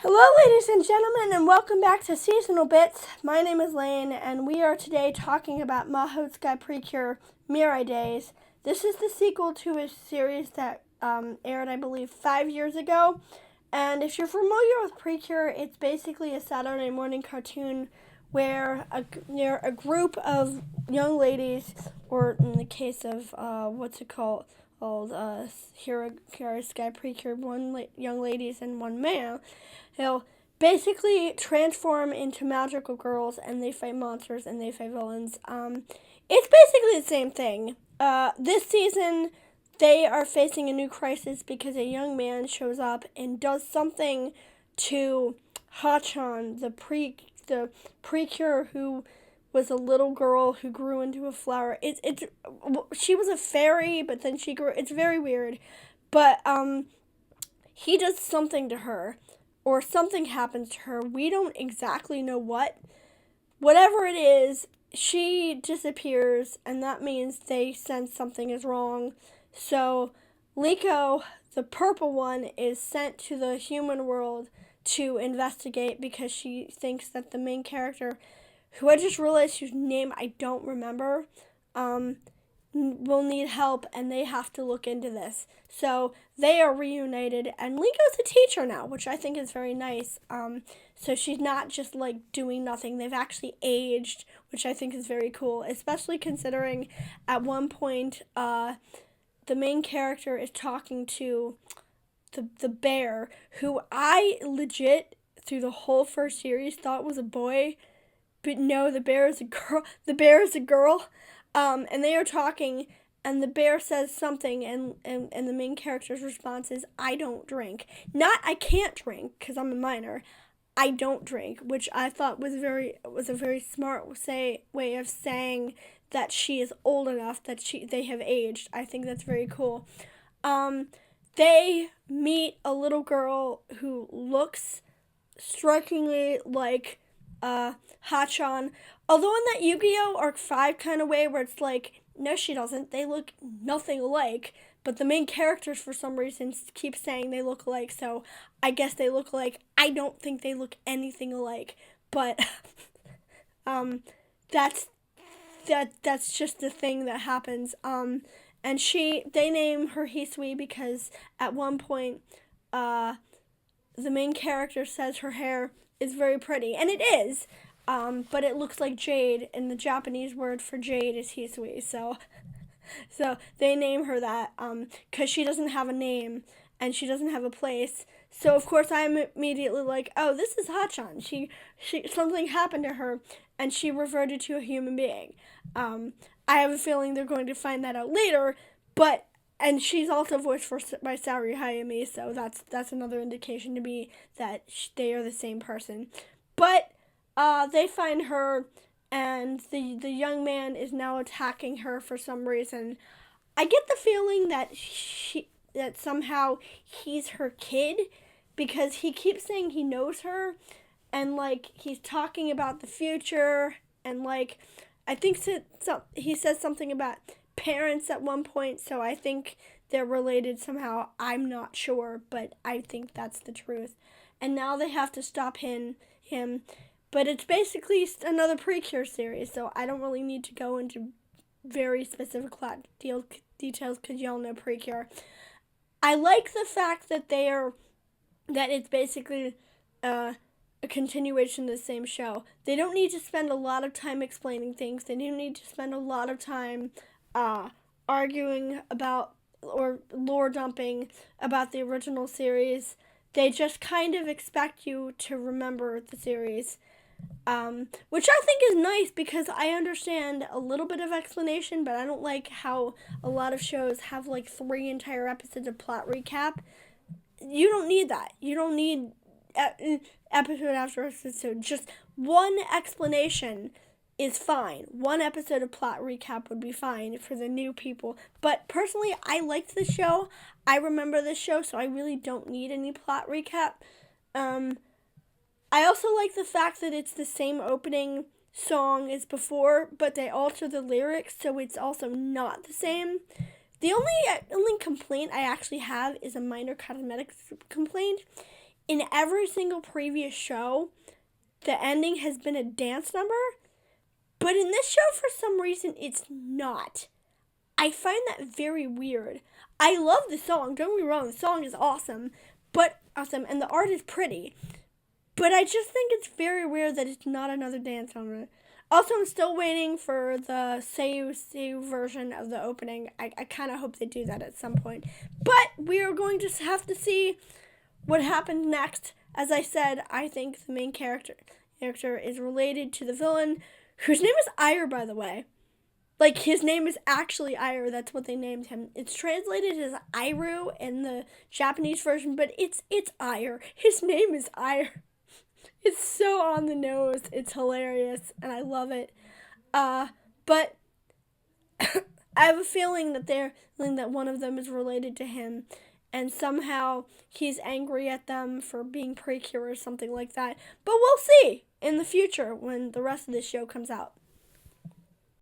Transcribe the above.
Hello, ladies and gentlemen, and welcome back to Seasonal Bits. My name is Lane, and we are today talking about Mahoutsukai Precure Mirai Days. This is the sequel to a series that aired, I believe, 5 years ago. And if you're familiar with Precure, it's basically a Saturday morning cartoon where a group of young ladies, or in the case of Sky Precure, young ladies and one man, they'll basically transform into magical girls and they fight monsters and they fight villains. It's basically the same thing. This season, they are facing a new crisis because a young man shows up and does something to Hachan, the precure who was a little girl who grew into a flower. She was a fairy, but then she grew. It's very weird, but he does something to her, or something happens to her. We don't exactly know what. Whatever it is, she disappears, and that means they sense something is wrong. So, Liko, the purple one, is sent to the human world to investigate because she thinks that the main character, who I just realized whose name I don't remember, will need help, and they have to look into this. So they are reunited, and Liko's a teacher now, which I think is very nice. So she's not just like doing nothing. They've actually aged, which I think is very cool, especially considering at one point the main character is talking to the bear, who I legit through the whole first series thought was a boy, but no, the bear is a girl. The bear is a girl. And they are talking, and the bear says something, and the main character's response is, "I don't drink." Not, "I can't drink," because I'm a minor. "I don't drink," which I thought was a very smart way of saying that she is old enough that they have aged. I think that's very cool. They meet a little girl who looks strikingly like Hachan. Although in that Yu-Gi-Oh! Arc 5 kind of way where it's like, no, she doesn't. They look nothing alike. But the main characters, for some reason, keep saying they look alike. So I guess they look alike. I don't think they look anything alike. But that's just the thing that happens. And they name her Hisui because at one point, the main character says her hair is very pretty, and it is. But it looks like jade, and the Japanese word for jade is Hisui. So they name her that because she doesn't have a name and she doesn't have a place. So of course I'm immediately like, oh, this is Hachan. She something happened to her, and she reverted to a human being. I have a feeling they're going to find that out later, but. And she's also voiced by Saori Hayami, so that's another indication to me that they are the same person. But they find her, and the young man is now attacking her for some reason. I get the feeling that that somehow he's her kid, because he keeps saying he knows her, and like he's talking about the future, and like I think he says something about parents at one point, so I think they're related somehow. I'm not sure, but I think that's the truth. And now they have to stop him. But it's basically another Precure series, so I don't really need to go into very specific plot details because y'all know Precure. I like the fact that it's basically a continuation of the same show. They don't need to spend a lot of time explaining things. They don't need to spend a lot of time arguing about or lore dumping about the original series. They just kind of expect you to remember the series, which I think is nice because I understand a little bit of explanation, but I don't like how a lot of shows have like 3 entire episodes of plot recap. You don't need that. You don't need episode after episode. Just one explanation is fine. One episode of plot recap would be fine for the new people. But personally, I liked the show. I remember this show, so I really don't need any plot recap. I also like the fact that it's the same opening song as before, but they alter the lyrics, so it's also not the same. The only complaint I actually have is a minor cosmetic complaint. in every single previous show, the ending has been a dance number, but in this show, for some reason, it's not. I find that very weird. I love the song, don't get me wrong, the song is awesome, and the art is pretty, but I just think it's very weird that it's not another dance number. Also, I'm still waiting for the Seiyu version of the opening. I kind of hope they do that at some point. But we are going to have to see what happens next. As I said, I think the main character is related to the villain, whose name is Ire, by the way. Like, his name is actually Ire. That's what they named him. It's translated as Iru in the Japanese version, but it's Ire. His name is Ire. It's so on the nose. It's hilarious, and I love it. But I have a feeling that one of them is related to him, and somehow he's angry at them for being Precure or something like that. But we'll see in the future when the rest of this show comes out.